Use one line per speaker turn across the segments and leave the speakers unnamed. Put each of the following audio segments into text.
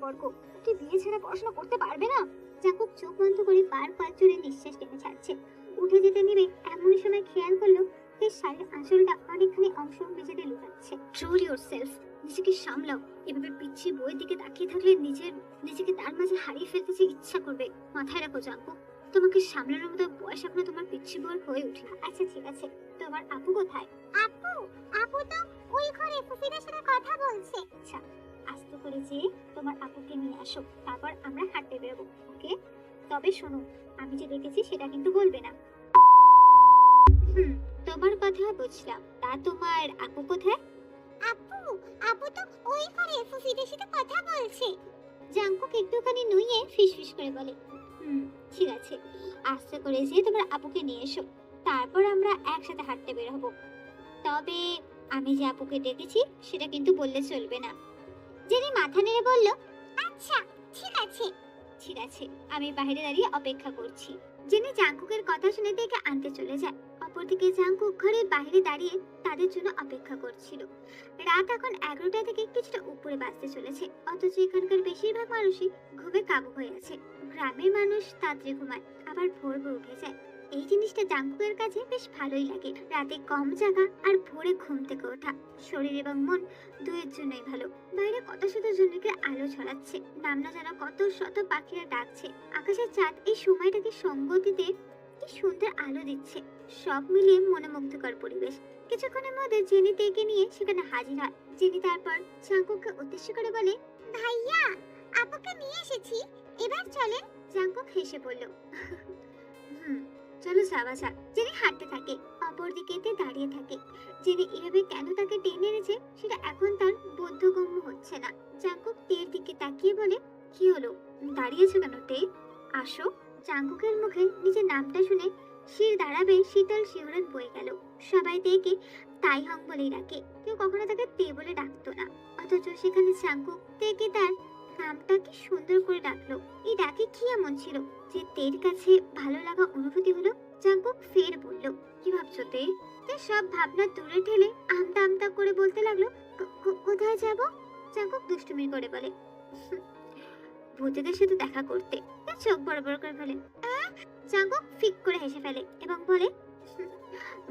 সম্পর্ক, তুই বিয়ে ছাড়া পড়াশোনা করতে পারবে না? জাঙ্কুক চোখ বন্ধ করে কয়েক জোরে নিঃশ্বাস টেনে ছাড়ছে। উঠে যেতে নেবে এমনই সময় খেয়াল করলো তার শাড়ির আঁচলটা অনেকখানি অংশ মেঝেতে লুকাচ্ছে। ট্রোল ইয়োরসেলফ, নিজেকে সামলাও। এভাবে পিছিয়ে বইয়ের দিকে তাকিয়ে থাকলে নিজেকে তার মাঝে হারিয়ে ফেলতে যে ইচ্ছা করবে। মাথায় রাখো জাঙ্কুক, তোমাকে সামলানোর মতো বয়স এখনো তোমার পিচ্ছি বউয়ের হয়ে ওঠে। আচ্ছা ঠিক আছে, তোমার আপু কোথায়? আপু আপু তো ওই ঘরে ফুফিদের সাথে কথা বলছে। আচ্ছা, আস্তে করে যে তোমার আপুকে নিয়ে আসো, তারপর আমরা হাঁটতে বেরোবো, ওকে? তবে শোনো, আমি যে দেখেছি সেটা কিন্তু বলবে না। তোমার কথা বুঝলাম, তা তোমার আপু কোথায়? আপু আপু তো ওই ঘরে ফুফিদের সাথে কথা বলছে। জাঙ্কুক একটুখানি নুইয়ে ফিসফিস করে বলে, ঠিক আছে, আস্তে করে যে তোমার আপুকে নিয়ে এসো, তারপর আমরা একসাথে হাঁটতে বের হবো। তবে আমি যে আপুকে ডেকেছি সেটা কিন্তু বললে চলবে না। জেনি মাথা নেড়ে বলল, আচ্ছা ঠিক আছে। ঠিক আছে, আমি বাইরে দাঁড়িয়ে অপেক্ষা করছি। জেনি জাঙ্কুকের কথা শুনে দেখে আনতে চলে যায়। অপরদিকে জাঙ্কুক ঘরের বাইরে দাঁড়িয়ে তাদের জন্য অপেক্ষা করছিল। রাত এখন 11টা থেকে কিছুটা উপরে বাজতে চলেছে, অথচ এখানকার বেশিরভাগ মানুষই ঘুমে কাবু হয়ে আছে। গ্রামের মানুষ তাড়াতাড়ি ঘুমায়, আবার ভোর উঠে যায়। এই জিনিসটা জাঙ্কুকের কাছে বেশ ভালোই লাগে। রাতে কম জাগা আর ভোরে ঘুম থেকে ওঠা শরীর এবং মন দুয়ের জন্যই ভালো। বাইরে কত শত জনকে আলো ছড়াচ্ছে, নাম না জানা কত শত পাখিরা ডাকছে। আকাশের চাঁদ এই সময়টাকে সঙ্গ দিতে কি সুন্দর আলো দিচ্ছে। সব মিলিয়ে মনোমুগ্ধকর পরিবেশ। কিছুক্ষণের মধ্যে জেনি তেকে নিয়ে সেখানে হাজির হয়। জেনি তারপর জাঙ্কুককে উদ্দেশ্য করে বলে, ভাইয়া, আপুকে নিয়ে এসেছি, এবার চলেন। জাঙ্কুক হেসে বলল, চলো যাওয়া যাক। জেনি হাঁটতে থাকে, অপরদিকে তে দাঁড়িয়ে থাকে। জেনি এভাবে কেন তাকে টেনে এনেছে সেটা এখন তার বোধগম্য হচ্ছে না। জাঙ্কুক তের দিকে তাকিয়ে বলে, কি হলো, দাঁড়িয়েছো কেন তে? আসো। জাঙ্কুকের মুখে নিজের নামটা শুনে শির দাঁড়াবে শীতল শিহরণ বয়ে গেল। সবাই তেকে তাই হং বলেই ডাকে, কেউ কখনো তাকে তে বলে ডাকতো না। অথচ সেখানে জাঙ্কুক তেকে তার নামটা কি সুন্দর করে ডাকলো। এই ডাকে কি এমন ছিল যে তের কাছে ভালো লাগা অনুভূতি হলো? জাঙ্কুক ফের বলল, কি ভাবছো তে? তে সব ভাবনা দূরে ঠেলে আমতা আমতা করে বলতে লাগলো, কোথায় যাব? জাঙ্কুক দুষ্টুমি করে বলে, ভূতেদের সাথে দেখা করতে। তে চোখ বড় বড় করে বলে, জাঙ্কুক ফিক করে হেসে ফেলে এবং বলে,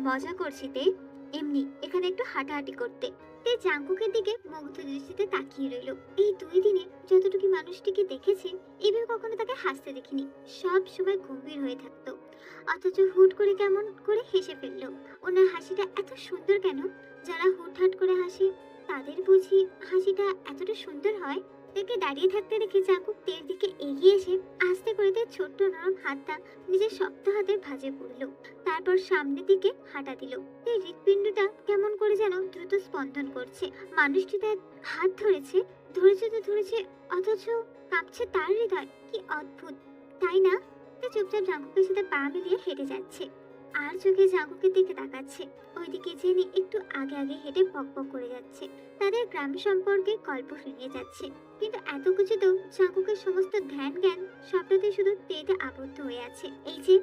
মজা করছি তে, এমনি এখানে একটু হাঁটাহাঁটি করতে। তে জাঙ্কুকের দিকে মুগ্ধ দৃষ্টিতে তাকিয়ে রইল। এই 2 দিনে যতটুকু মানুষটিকে দেখেছে, এভাবে কখনো তাকে হাসতে দেখিনি। সব সময় গম্ভীর হয়ে থাকতো, অথচ হুট করে কেমন করে হেসে ফেললো। ওনার হাসিটা এত সুন্দর কেন? যারা হুটহাট করে হাসে তাদের বুঝি হাসিটা এতটা সুন্দর হয়? তাকে দাঁড়িয়ে থাকতে দেখে জাঙ্কুক তের দিকে এগিয়ে এসে আস্তে করে তার ছোট্ট নরম হাতটা নিজের শক্ত হাতে ভাঁজে পড়লো। তারপর সামনের দিকে হাঁটা দিল। এই হৃৎপিণ্ডটা কেমন করে যেন দ্রুত স্পন্দন করছে। মানুষটি তার হাত ধরেছে, অথচ কাঁপছে তার হৃদয়। কি অদ্ভুত, তাই না? সে চুপচাপ জাঙ্কুকের সাথে পা মিলিয়ে হেঁটে যাচ্ছে, আর চোখে জাঙ্কুকের দিকে তাকাচ্ছে। ওইদিকে জেনি একটু আগে হেঁটে পক করে যাচ্ছে। তাদের গ্রাম সম্পর্কে গল্প শুনিয়ে যাচ্ছে, কিন্তু এত কিছুতেও জাঙ্কুকের সমস্ত ধ্যান জ্ঞান সবটাতে শুধু তেতে আবদ্ধ হয়ে আছে। এই যে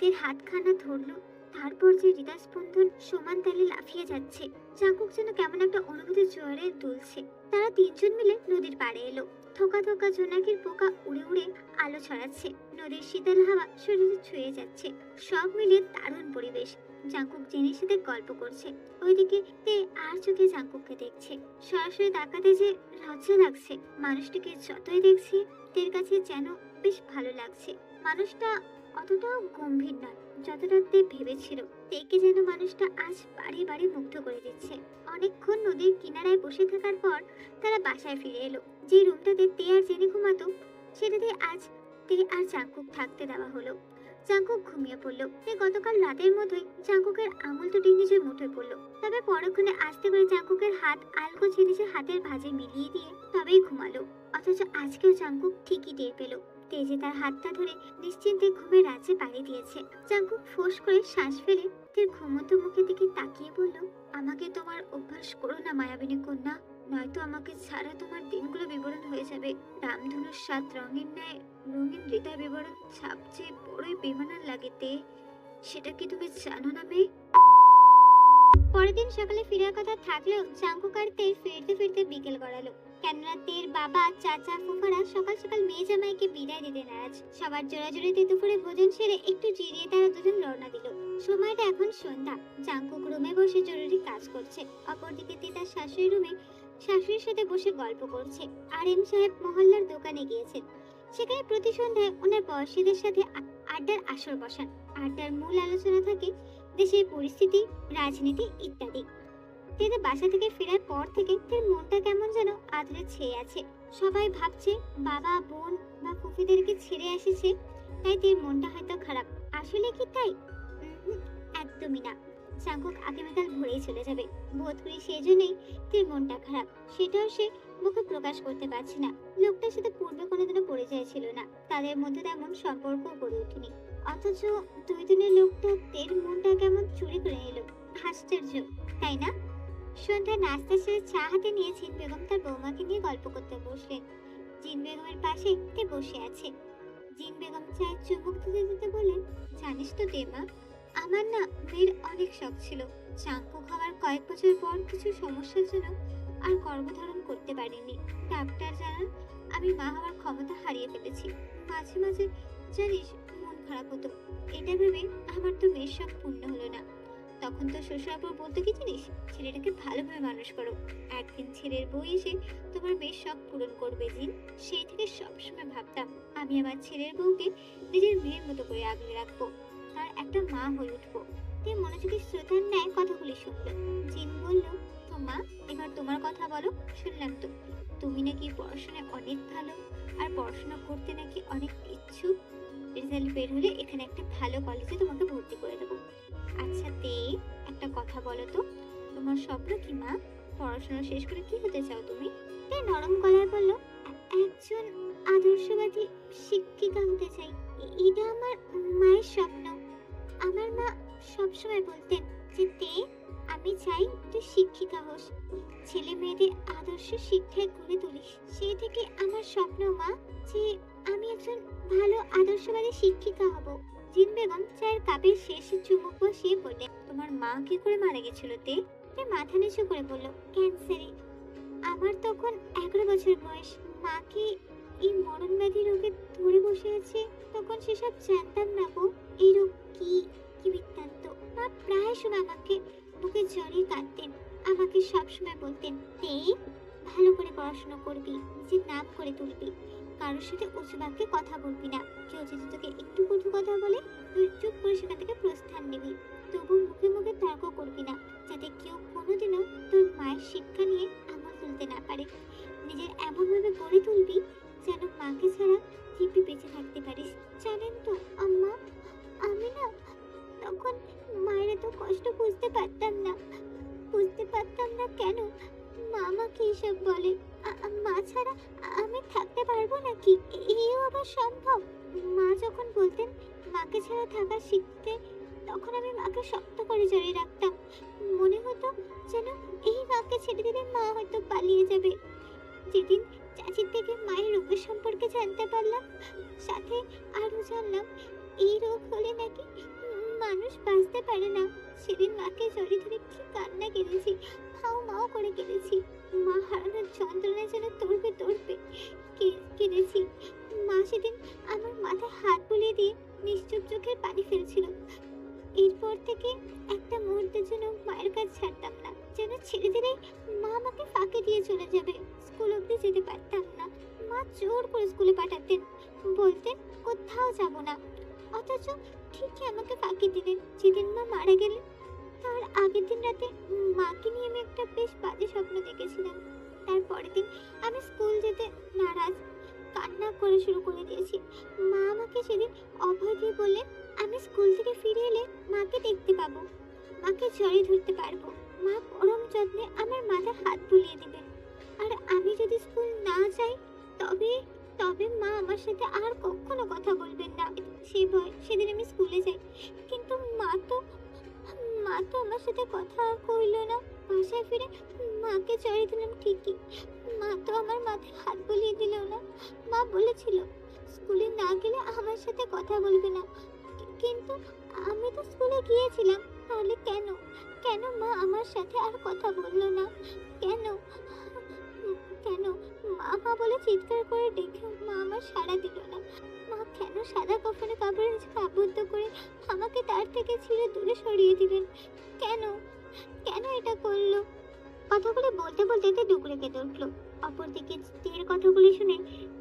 তের হাতখানা ধরলো, তারপর যে হৃদয় স্পন্দন সমান তালে লাফিয়ে যাচ্ছে। জাঙ্কুক যেন কেমন একটা অনুভূতির জোয়ারে দুলছে। তারা 3 জন মিলে নদীর পাড়ে এলো। থোকা থোকা জোনাকির পোকা উড়ে উড়ে আলো ছড়াচ্ছে, নদীর শীতল হাওয়া শরীরে ছুঁয়ে যাচ্ছে। সব মিলিয়ে দারুণ পরিবেশ। জাঙ্কুক জেনির সাথে গল্প করছে, ওইদিকে তে আর চোখে জাঙ্কুককে দেখছে। সরাসরি তাকাতে যে লজ্জা লাগছে। মানুষটিকে যতই দেখছি তের কাছে যেন বেশ ভালো লাগছে। মানুষটা অতটাও গম্ভীর নয় যতটা তে ভেবেছিল। তেকে যেন মানুষটা আজ বাড়ি বাড়ি মুগ্ধ করে দিচ্ছে। অনেকক্ষণ নদীর কিনারায় বসে থাকার পর তারা বাসায় ফিরে এলো। যে রুমটাতে তে আর জেনে ঘুমাতো, সেটাতে আজ তে আর জাঙ্কুক থাকতে দেওয়া হলো। জাঙ্কুক ঘুমিয়ে পড়লো। তে গতকাল রাতের মতোই জাঙ্কুকের আঙুল দুটি নিজের মুঠোয় পড়লো। তবে পরক্ষণে আস্তে করে জাঙ্কুকের হাত আলগোছে নিজের হাতের ভাঁজে মিলিয়ে দিয়ে তবেই ঘুমালো। অথচ আজকেও জাঙ্কুক ঠিকই টের পেল তেজে তার হাতটা ধরে নিশ্চিন্তে ঘুমের রাজ্যে পাড়ি দিয়েছে। জাঙ্কুক ফোঁস করে শ্বাস ফেলে তের ঘুমন্ত মুখের দিকে তাকিয়ে বলল, আমাকে তোমার অভ্যাস করো না মায়াবিনী কন্যা, নয়তো আমাকে ছাড়া তোমার দিনগুলো বিবরণ হয়ে যাবে। রামধনুর 7 রঙের ন্যায় রঙিন হৃদয় বিবরণ সবচেয়ে বড়ই বেমানান লাগে তে, সেটা কি তুমি জানো না মেয়ে? পরের দিন সকালে ফেরার কথা থাকলেও জাঙ্কুক আর তের ফিরতে ফিরতে বিকেল গড়ালো। কেননা তের বাবা, চাচা, ফুফারা সকাল সকাল মেয়ে জামাইকে বিদায় দিতে নারাজ। সবার জোরাজোরিতে দুপুরে ভোজন সেরে একটু জিরিয়ে তারা দুজন রওনা দিল। সময়টা এখন সন্ধ্যা। জাঙ্কুক রুমে বসে জরুরি কাজ করছে। অপরদিকে তে তার শাশুড়ির রুমে শাশুড়ির সাথে বসে গল্প করছে। আর এম সাহেব মহল্লার দোকানে গিয়েছেন। সেখানে প্রতি সন্ধ্যায় ওনার বয়সীদের সাথে আড্ডার আসর বসান। আড্ডার মূল আলোচনা থাকে দেশের পরিস্থিতি, রাজনীতি ইত্যাদি। তেদের বাসা থেকে ফেরার পর থেকে তের মনটা কেমন যেন আঁধড়ে ছেয়ে আছে। সবাই ভাবছে বাবা, বোন বা ফুফিদেরকে ছেড়ে এসেছে, তাই তের মনটা হয়তো খারাপ। আসলে কি তাই? একদমই না। জাঙ্কুক আগামীকাল ভোরেই চলে যাবে। বোধ করি সেই জন্যই তের মনটা খারাপ। সেটাও সে মুখে প্রকাশ করতে পারছে না। লোকটার সাথে পূর্বে কোনোদিনও পরিচয় ছিল না, তাদের মধ্যে তেমন সম্পর্কও গড়ে ওঠেনি। অথচ দুই দিনের লোকটা তের মনটা কেমন চুরি করে নিল। আশ্চর্য, তাই না? সন্ধ্যায় নাস্তা সেরে চা হাতে নিয়ে জিন বেগম তার বৌমাকে নিয়ে গল্প করতে বসলেন। জিন বেগমের পাশে তে বসে আছে। জিন বেগম চায়ের চুমুক দিতে দিতে বললেন, জানিস তো দেমা, আমার না মেয়ের অনেক শখ ছিল। জাঙ্কুক হওয়ার কয়েক বছর পর কিছু সমস্যার জন্য আর গর্ভধারণ করতে পারিনি। ডাক্তার জানান আমি মা হওয়ার ক্ষমতা হারিয়ে ফেলেছি। মাঝে মাঝে জানিস মন খারাপ হতো। এটা ভেবে আমার তো মেয়ের শখ পূর্ণ হলো না। তখন তো শ্বশুরাপুর বলতো কি জানিস, ছেলেটাকে ভালোভাবে মানুষ করো, একদিন ছেলের বউ এসে তোমার মেয়ের শখ পূরণ করবে। জিন, সেই থেকে সবসময় ভাবতাম আমি আমার ছেলের বউকে নিজের মেয়ের মতো করে আগলে রাখবো, তার একটা মা হয়ে উঠবো। তে মনোযোগী শ্রোতার ন্যায় কথাগুলি শুনলো। জিন বলল, তো মা, এবার তোমার কথা বলো। শুনলাম তো তুমি নাকি পড়াশোনায় অনেক ভালো, আর পড়াশোনা করতে নাকি অনেক ইচ্ছুক। রেজাল্ট বের হলে এখানে একটা ভালো কলেজে তোমাকে ভর্তি করে দেবো। আচ্ছা তে, একটা কথা বলো তো, তোমার স্বপ্ন কি মা? পড়াশোনা শেষ করে কি হতে চাও তুমি? তে নরম গলায় বলল, একজন আদর্শবাদী শিক্ষিকা হতে চাই। এটা আমার মায়ের স্বপ্ন। আমার মা সবসময় বলতেন যে তে, আমি চাই তুই শিক্ষিকা হোস, ছেলে মেয়েদের আদর্শ শিক্ষায় গড়ে তুলিস। সেই থেকে আমার স্বপ্ন মা, যে আমি একজন ভালো আদর্শবাদী শিক্ষিকা হব। জিন বেগম চায়ের কাপের শেষে চুমুক বসিয়ে বললেন, তোমার মা কি করে মারা গেছিল তে? মাথা নিচু করে বলল, ক্যান্সারে। আমার তখন 11 বছর বয়স। মাকে এই মরণ ব্যাধি রোগে ধরে বসে আছে, তখন সেসব জানতাম না গো। এই রোগ কি কি বৃত্তান্ত। মা প্রায় সময় আমাকে বুকে জড়িয়ে কাঁদতেন। আমাকে সবসময় বলতেন, তে, ভালো করে পড়াশোনা করবি, নিজের নাম করে তুলবি, কারোর সাথে উঁচু বাক্যে কথা বলবি না। কেউ যদি তোকে একটু কটু কথা বলে, তুই চুপ করে সেখান থেকে প্রস্থান নিবি। তবু মুখে মুখে তর্ক করবি না, যাতে কেউ কোনোদিনও তোর মায়ের শিক্ষা নিয়ে আঙুল তুলতে না পারে। নিজের এমনভাবে গড়ে তুলবি যেন মাকে ছাড়া দিব্যি বেঁচে থাকতে পারিস। জানেন তো আম্মা, আমি না তখন মায়ের এত কষ্ট বুঝতে পারতাম না। বুঝতে পারতাম না কেন মা আমাকে এসব বলে। মা ছাড়া আমি থাকতে পারবো নাকি? এও আবার সম্ভব? মা যখন বলতেন মাকে ছাড়া থাকা শিখতে, তখন আমি মাকে শক্ত করে জড়িয়ে রাখতাম। মনে হতো যেন এই মাকে ছেড়ে দিলে মা হয়তো পালিয়ে যাবে। যেদিন চাচির থেকে মায়ের রোগের সম্পর্কে জানতে পারলাম, সাথে আরো জানলাম এই রোগ হলে নাকি মানুষ বাঁচতে পারে না, সেদিন মাকে জড়িয়ে ধরে কি কান্না কেঁদেছি, হাও মাও করে কেঁদেছি। মা হারানোর যন্ত্রণায় যেন তড়পে তড়পে কেঁদেছি। মা সেদিন আমার মাথায় হাত বুলিয়ে দিয়ে নিশ্চুপ চোখের পানি ফেলছিল। এরপর থেকে একটা মুহূর্তের জন্য মায়ের কাছে ছাড়তাম না, যেন ছেড়ে দিলেই মা আমাকে ফাঁকি দিয়ে চলে যাবে। স্কুল অব্দি যেতে পারতাম না। মা জোর করে স্কুলে পাঠাতেন, বলতেন কোথাও যাব না। অথচ ঠিকই আমাকে ফাঁকি দিলেন। যেদিন মা মারা গেলেন, তার আগের দিন রাতে মাকে নিয়ে আমি একটা বেশ বাজে স্বপ্ন দেখেছিলাম। তারপরের দিন আমি স্কুল যেতে নারাজ, কান্না করে শুরু করে দিয়েছি। মা আমাকে সেদিন অভয় দিয়ে বললেন, আমি স্কুল থেকে ফিরে এলে মাকে দেখতে পাবো, মাকে জড়িয়ে ধরতে পারবো। মা পরম যত্নে আমার মাথায় হাত বুলিয়ে দিবেন। আর আমি যদি স্কুল না যাই, তবে তবে মা আমার সাথে আর কখনো কথা বলবেন না। সেই ভয় সেদিন আমি স্কুলে যাই, কিন্তু মা তো আমার সাথে কথা কইল না। বাসায় ফিরে মাকে জড়িয়ে দিলাম ঠিকই, মা তো আমার মাথায় হাত বুলিয়ে দিল না। মা বলেছিল স্কুলে না গেলে আমার সাথে কথা বলবে না, কিন্তু আমি তো স্কুলে গিয়েছিলাম। তাহলে কেন কেন মা আমার সাথে আর কথা বললো না? কেন? কেন? মা মা বলে চিৎকার করে ডেকে মা আমার সাড়া দিল না। মা কেন সাদা কাফনে কাপড়ে নিজেকে আবদ্ধ করে আমাকে তার থেকে ছিঁড়ে দূরে সরিয়ে দিলেন? কেন? কেন এটা করলো? কথাগুলো বলতে বলতে তে ডুকরে কেঁদে উঠলো। অপরদিকে স্ত্রীর কথাগুলি শুনে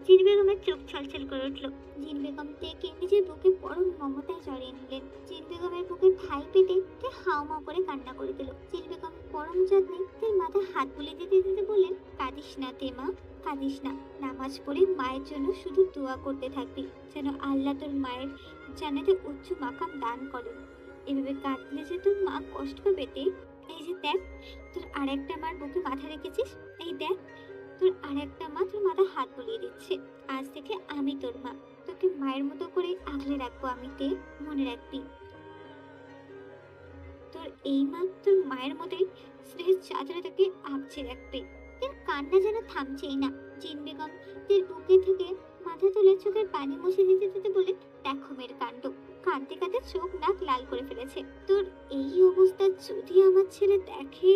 জিন বেগমের চোখ ছলছল করে উঠলো। জিন বেগম তেকে নিজের বুকে পরম মমতায় জড়িয়ে নিলেন। জিন বেগমের বুকে ঠাই পেতে তে হাউমাউ করে কান্না করে দিল। জিন বেগম পরম যত্নে তের মাথায় হাত বুলিয়ে দিতে দিতে বললেন, কাঁদিস না তে মা, কাঁদিস না। নামাজ পড়ে মায়ের জন্য শুধু দোয়া করতে থাকবি, যেন আল্লাহ তোর মায়ের জান্নাতে উচ্চ মাকাম দান করেন। এভাবে কাঁদলে যে তোর মা কষ্ট পাবে তে। এই যে দেখ, তোর আরেকটা মার বুকে মাথা রেখেছিস। এই দেখ, তোর আরেকটা মা তোর মাথায় হাত বুলিয়ে দিচ্ছে। আজ থেকে আমি তোর মা, তোকে মায়ের মতো করে আগলে রাখবো আমি তে, মনে রাখবি। তোর এই মা তোর মায়ের মতোই স্নেহের চাদরে তাকে আঁকছে রাখবে। তোর কান্না যেন থামছেই না। জিন বেগম তোর বুকে থেকে মাথা তুলে চোখের পানি মুছে দিতে দিতে বলে, দেখো মেয়ের কাণ্ড, কাঁদতে কাঁদতে চোখ নাক লাল করে ফেলেছে। তোর এই অবস্থা যদি আমার ছেলে দেখে,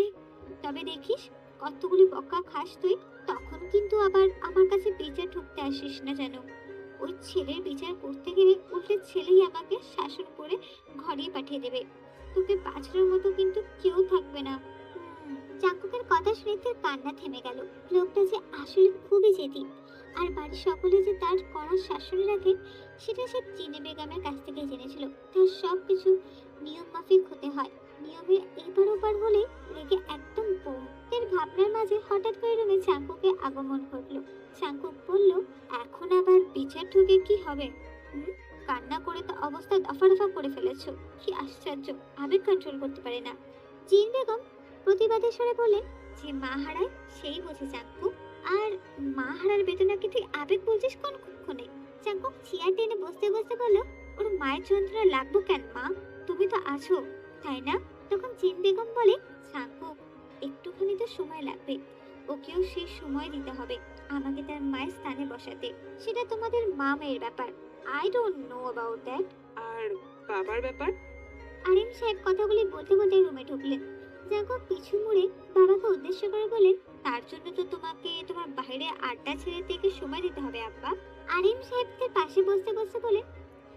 তবে দেখিস কতগুলি বকা খাস তুই। তখন কিন্তু আবার আমার কাছে বিচার ঠুকতে আসিস না যেন। ওই ছেলের বিচার করতে গেলে উল্টে ছেলেই আমাকে শাসন করে ঘরে পাঠিয়ে দেবে। তোকে বাঁচানোর মতো কিন্তু কেউ থাকবে না। চাঙ্কুকের কথা শুনে তার কান্না থেমে গেল। লোকটা যে আসলে খুবই জেদি, আর বাড়ির সকলে যে তার কড়া শাসনে রাখে সেটা সে জিনে বেগমের কাছ থেকে জেনেছিল। তার সবকিছু নিয়ম মাফিক হতে হয়। নিয়মে এপার ওপার হলে রেগে একদম বোম। তার ভাবনার মাঝে হঠাৎ করে রুমে চাঙ্কুকে আগমন ঘটলো। চাঙ্কুক বলল, এখন আবার বিচার ঠুকে কি হবে? কান্না করে তো অবস্থা দফা দফা করে ফেলেছো। কি আশ্চর্য, আবেগ কন্ট্রোল করতে পারে না। জিন বেগম প্রতিবাদের স্বরে বললেন, যে মা হারায় সেই বোঝে চাঙ্কু। আর মা হারার বেদনাকে তুই আবেগ বলছিস কোন ক্ষণে? চাঙ্কুক চেয়ার টেনে বসতে বসতে বলল, ওর মায়ের যন্ত্রণা লাগবো কেন মা? তুমি তো আছো, তাই না? তখন জিন বেগম বলে, চাঙ্কুক একটুখানি তো সময় লাগবে, ওকেও সেই সময় দিতে হবে আমাকে তার মায়ের স্থানে বসাতে। সেটা তোমাদের মা মেয়ের ব্যাপার। I don't know about that.
আর বাবার ব্যাপার?
আরিম সাহেব কথাগুলি বলতে বলতে রুমে ঢুকলেন। জাঙ্কুক পিছু মুড়ে বাবাকে উদ্দেশ্য করে বলেন, তার জন্য তো তোমাকে তোমার বাইরে আড্ডা ছেড়ে থেকে সময় দিতে হবে আব্বা। আরিম সাহেবকে পাশে বসতে বসতে বলে,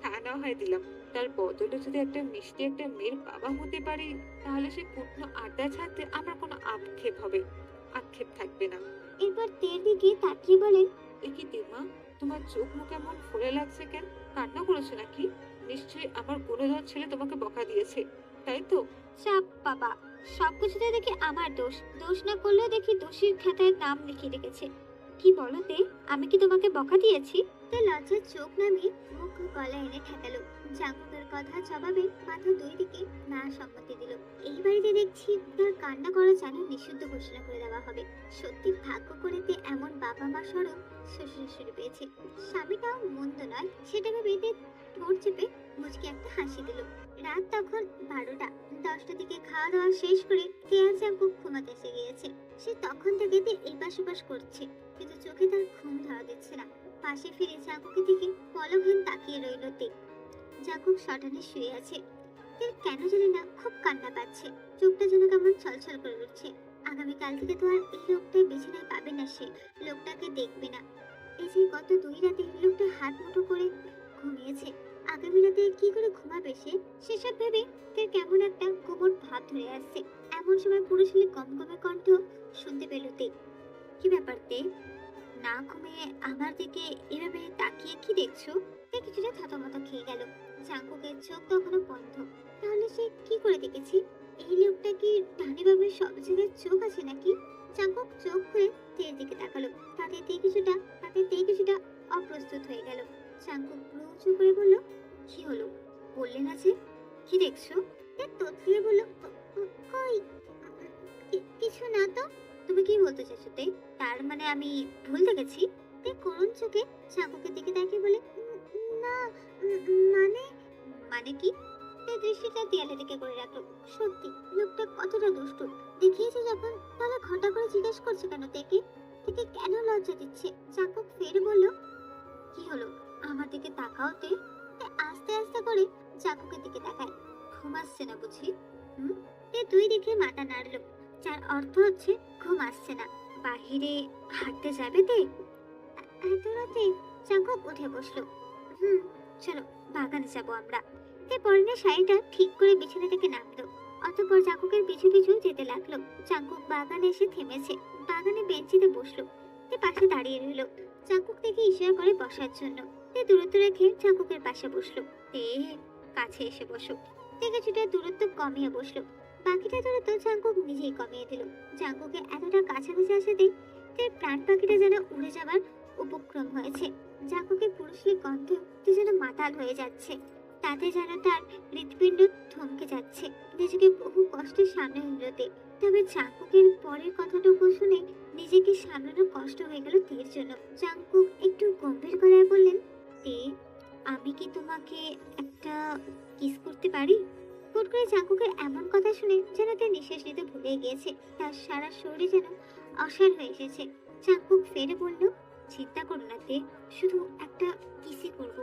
তা না হয় দিলাম, তার বদলে যদি একটা মিষ্টি একটা মেয়ের বাবা হতে পারি, তাহলে সে কুটনো আড্ডা ছাড়তে আমার কোনো আক্ষেপ থাকবে না।
এরপর তের দিকে তাকিয়ে বলেন,
এ কি মা, তোমার চোখ মুখ এমন ফুলে লাগছে কেন? কান্না করেছো নাকি? নিশ্চয়ই আমার গুণধর ছেলে তোমাকে বকা দিয়েছে, তাই তো?
চাপ বাবা, সবকিছুতে দেখি আমার দোষ। দোষ না করলেও দেখি দোষীর খাতায় নাম লিখে রেখেছে। কি বলো তে, আমি কি তোমাকে বকা দিয়েছি? তে লজ্জার চোখ নামিয়ে মুখ গলায় এনে ঠেকালো। জাঙ্কুকের কথা জবাবে মাথা দুই দিকে না সম্মতি দিল। এই বাড়িতে দেখছি তার কান্না করা যেন নিষিদ্ধ ঘোষণা করে দেওয়া হবে। সত্যি ভাগ্য করেতে এমন বাবা মা স্বরূপ শ্বশুর শাশুড়ি পেয়েছে। স্বামীটাও মন্দ নয়, সেটা ভেবে তে ঠোঁট চেপে মুচকি একটা হাসি দিল। রাত তখন 12টা। 10টার দিকে খাওয়া দাওয়া শেষ করে কেয়া জাঙ্কুক ঘুমাতে এসে গিয়েছে। সে তখন থেকে এপাশ ওপাশ করছে, কিন্তু চোখে তার ঘুম ধরা দিচ্ছে না। পাশে ফিরে জাঙ্কুকের দিকে পলকহীন তাকিয়ে রইল তে। জাঙ্কুক শটানে শুয়ে আছে। তের কেন জানি না খুব কান্না পাচ্ছে। চোখটা যেন কেমন ছলছল করে উঠছে। আগামীকাল থেকে তো আর এই লোকটা বিছানায় পাবে না, সে লোকটাকে দেখবে না। এই যে গত 2 রাতে লোকটা হাত মুঠো করে ঘুমিয়েছে, আগামী রাতে কি করে ঘুমাবে সে? সেসব ভেবে তার কেমন একটা কোমর ভাব ধরে আসছে। এমন সময় পুরুষের কমকমে কণ্ঠ শুনতে পেল তে। কি ব্যাপার তে, না ঘুমিয়ে আমার দিকে এভাবে তাকিয়ে কি দেখছো? তে কিছুটা থতমত খেয়ে গেল। চাঙ্কুকের চোখ তখনও বন্ধ। তাহলে সে কি করে দেখেছি? এই লোকটা কি ডানিভাবে সব জায়গায় চোখ আছে নাকি? চাঙ্কুক চোখ খুলে তের দিকে তাকালো। তাতে তে কিছুটা অপ্রস্তুত হয়ে গেল। চাঙ্কুক ভ্রু উঁচু করে বলল, কি হলো? বললে না যে? কি দেখছো? তে তোতলিয়ে বলল, কই, কিছু না তো। তুমি কি বলতে চাইছো তে? তার মানে আমি ভুল দেখেছি? তে করুণ চোখে চাঙ্কুকের দিকে তাকিয়ে বলে, না, মানে মানে কি? তে দৃষ্টিটা দেয়ালের দিকে করে রাখলো। সত্যি লোকটা কতটা দুষ্টু দেখিয়েছে যখন, তাহলে ঘটা করে জিজ্ঞেস করছে কেন তেকে? তেকে কেন লজ্জা দিচ্ছে? চাঙ্কুক ফের বলল, কি হলো? আমার দিকে তাকাও তে। তে আস্তে আস্তে করে চাকুকের দিকে তাকায়। ঘুমাচ্ছে না বুঝি? হুম? তে তুই দেখে মাথা নাড়লো, যার অর্থ হচ্ছে ঘুম আসছে না। বাহিরে হাঁটতে যাবে তে? এত রাতে? জাঙ্কুক উঠে বসলো। হুম, চলো বাগানে যাবো আমরা। তে পরনে শাড়িটা ঠিক করে বিছানা থেকে নামলো। অতঃপর জাঙ্কুকের পিছু পিছু যেতে লাগলো। জাঙ্কুক বাগানে এসে থেমেছে, বাগানে বেঞ্চিতে বসলো। তে পাশে দাঁড়িয়ে রইলো, জাঙ্কুক থেকে ইশারা করে বসার জন্য। তে দূরত্ব রেখে জাঙ্কুকের পাশে বসলো। তে কাছে এসে বসো। তে কিছুটা দূরত্ব কমিয়ে বসলো। বাকিটা দূরত্ব জাঙ্কুক নিজেই কমিয়ে দিল। জাঙ্কুকে এতটা কাছাকাছি আসাতে তে প্রাণ পাখিটা যেন উড়ে যাবার উপক্রম হয়েছে। জাঙ্কুকের পুরুষের গন্ধ তে যেন মাতাল হয়ে যাচ্ছে। তাতে যেন তার হৃৎপিণ্ড থমকে যাচ্ছে। নিজেকে বহু কষ্টে সামনে নিলতে। তবে জাঙ্কুকের পরের কথাটুকু শুনে নিজেকে সামলানো কষ্ট হয়ে গেল তের জন্য। জাঙ্কুক একটু গম্ভীর গলায় বললেন, তে আমি কি তোমাকে একটা কিস করতে পারি? হুট করে জাঙ্কুকের এমন কথা শুনে যেন তার নিঃশ্বাস নিতে ভুলে গিয়েছে। তার সারা শরীরে যেন অসাড় হয়ে এসেছে। জাঙ্কুক ফেরে বলল, চিন্তা করো না তে, শুধু একটা কিসই করব,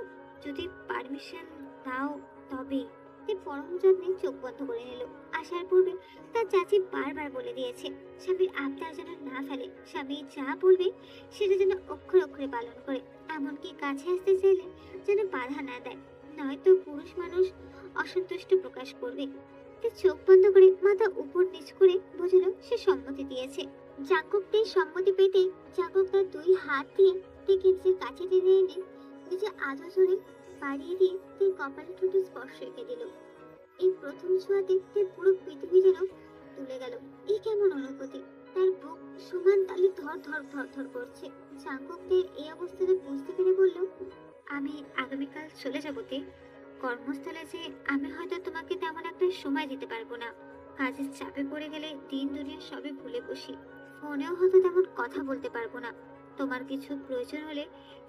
যদি পারমিশন দাও তবে। তে পরম যত্নে চোখ বন্ধ করে নিল। আসার পূর্বে তার চাচি বারবার বলে দিয়েছে, স্বামীর আবদার যেন না ফেলে, স্বামী যা বলবে সেটা যেন অক্ষরে অক্ষরে পালন করে। এমনকি কাছে আসতে চাইলে যেন বাধা না দেয়, নয়তো পুরুষ মানুষ অসন্তুষ্ট প্রকাশ করবে। তে চোখ বন্ধ করে মাথা উপর নিচ করে বুঝলো সে সম্মতি দিয়েছে। জাঙ্কুকদের সম্মতি পেতে জাঙ্কুক তার দুই হাত দিয়ে টেকে নিজের কাছে টেনে এনে নিজের আধা জোরে বাড়িয়ে দিয়ে তার কপালে ঠোঁটে স্পর্শ রেখে দিল। এই প্রথম ছোঁয়াতে তার পুরো পৃথিবী যেন তুলে গেল। এই কেমন অনুভূতি! তার বুক সমান তালে ধর ধর ধর ধর করছে। জাঙ্কুকদের এই অবস্থাতে বুঝতে পেরে বলল, আমি আগামীকাল চলে যাবো তে। কর্মস্থলে যে আমি হয়তো তোমাকে তেমন একটা সময় দিতে পারবো না। কাজের চাপে পড়ে গেলে দিন দুনিয়া সবে ভুলে বসি। ফোনেও হয়তো তেমন কথা বলতে পারবো না। তোমার কিছু প্রয়োজন হলে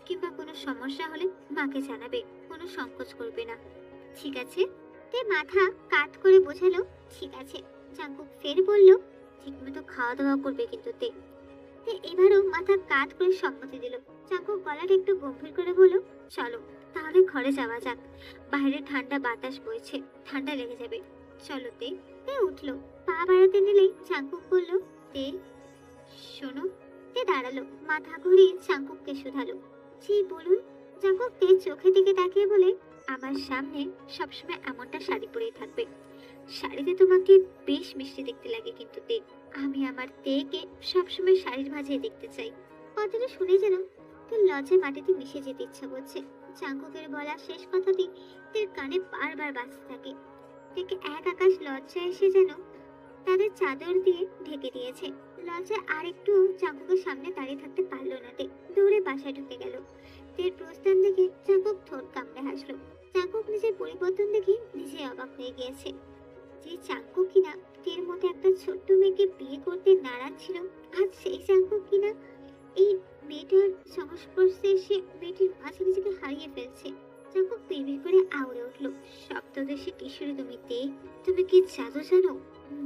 কিংবা কোনো সমস্যা হলে মাকে জানাবে, কোনো সংকোচ করবে না। ঠিক আছে? তে মাথা কাত করে বোঝালো, ঠিক আছে। জাঙ্কুক ফের বলল, ঠিকমতো খাওয়া দাওয়া করবে কিন্তু তে। তে এবারও মাথা কাত করে সম্মতি দিল। জাঙ্কুক গলাটা একটু গম্ভীর করে বলল, চলো তাহলে ঘরে যাওয়া যাক। বাইরে ঠান্ডা বাতাস বইছে, ঠান্ডা লেগে যাবে। চলো তে। তে উঠলো, পা বাড়াতে নিলেই জাঙ্কুক বলল, তে শোনো। তে দাঁড়ালো, মাথা ঘুরিয়ে জাঙ্কুককে শুধালো, জি বলুন। জাঙ্কুক তে চোখের দিকে তাকিয়ে বলে, আমার সামনে সবসময় এমনটা শাড়ি পরেই থাকবে। শাড়িতে তোমাকে বেশ মিষ্টি দেখতে লাগে কিন্তু তে। আমি আমার তেকে সবসময় শাড়ির মাঝে দেখতে চাই। কথাটা শুনে যেন তোর লজ্জায় মাটিতে মিশে যেতে ইচ্ছা করছে। জাঙ্কুকের বলা শেষ কথাটি তের কানে বারবার বাজতে থাকে। থেকে এক আকাশ লজ্জা এসে যেন তাদের চাদর দিয়ে ঢেকে দিয়েছে। লজ্জায় আর একটু জাঙ্কুকের সামনে দাঁড়িয়ে থাকতে পারলো না তে। দৌড়ে বাসায় ঢুকে গেল। তের প্রস্থান দেখে জাঙ্কুক ঠোঁট কামড়ে হাসলো। জাঙ্কুক নিজের পরিবর্তন দেখে নিজে অবাক হয়ে গিয়েছে। যে জাঙ্কুক কিনা তের মতো একটা ছোট্ট মেয়েকে বিয়ে করতে নারাজ ছিল, আজ সেই জাঙ্কুক কিনা এই মেয়েটার সংস্পর্শে এসে মেয়েটির মাঝে নিজেকে হারিয়ে ফেলছে। জাঙ্কুক বিড়বিড় করে আউড়ে উঠলো, সপ্তদশী কিশোরী তুমি তে, তুমি কি জাদু জানো?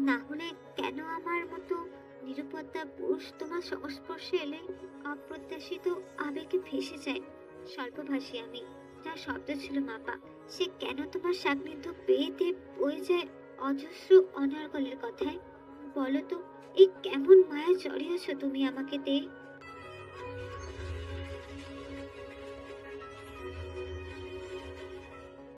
না হলে কেন আমার মতো নিরাপত্তা পুরুষ তোমার সংস্পর্শে এলে অপ্রত্যাশিত আবেগে ভেসে যায়? স্বল্পভাষী আমি, যার শব্দ ছিল মাপা, সে কেন তোমার সান্নিধ্য পেয়েতে বয়ে যায় অজস্র অনর্গলের কথায়? বলো তো, এই কেমন মায়া জড়িয়েছ তুমি আমাকে তে?